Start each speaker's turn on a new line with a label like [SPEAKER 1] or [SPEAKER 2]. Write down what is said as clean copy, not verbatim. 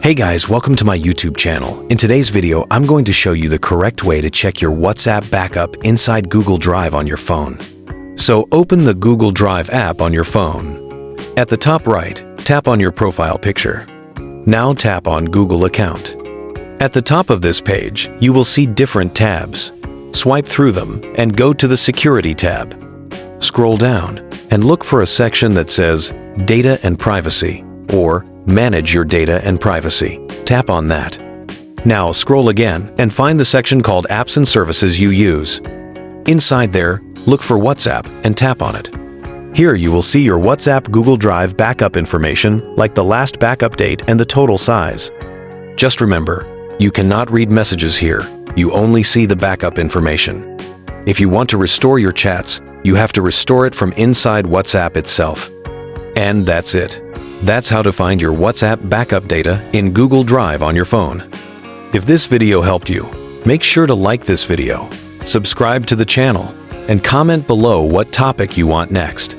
[SPEAKER 1] Hey guys, welcome to my YouTube channel. In today's video, I'm going to show you the correct way to check your WhatsApp backup inside Google Drive on your phone. So open the Google Drive app on your phone. At the top right, tap on your profile picture. Now tap on Google Account. At the top of this page, you will see different tabs. Swipe through them and go to the Security tab. Scroll down and look for a section that says Data and Privacy or Manage your data and privacy. Tap on that. Now scroll again and find the section called Apps and Services you use. Inside there, look for WhatsApp and tap on it. Here you will see your WhatsApp Google Drive backup information like the last backup date and the total size. Just remember, you cannot read messages here. You only see the backup information. If you want to restore your chats, you have to restore it from inside WhatsApp itself. And that's it. That's how to find your WhatsApp backup data in Google Drive on your phone. If this video helped you, make sure to like this video, subscribe to the channel, and comment below what topic you want next.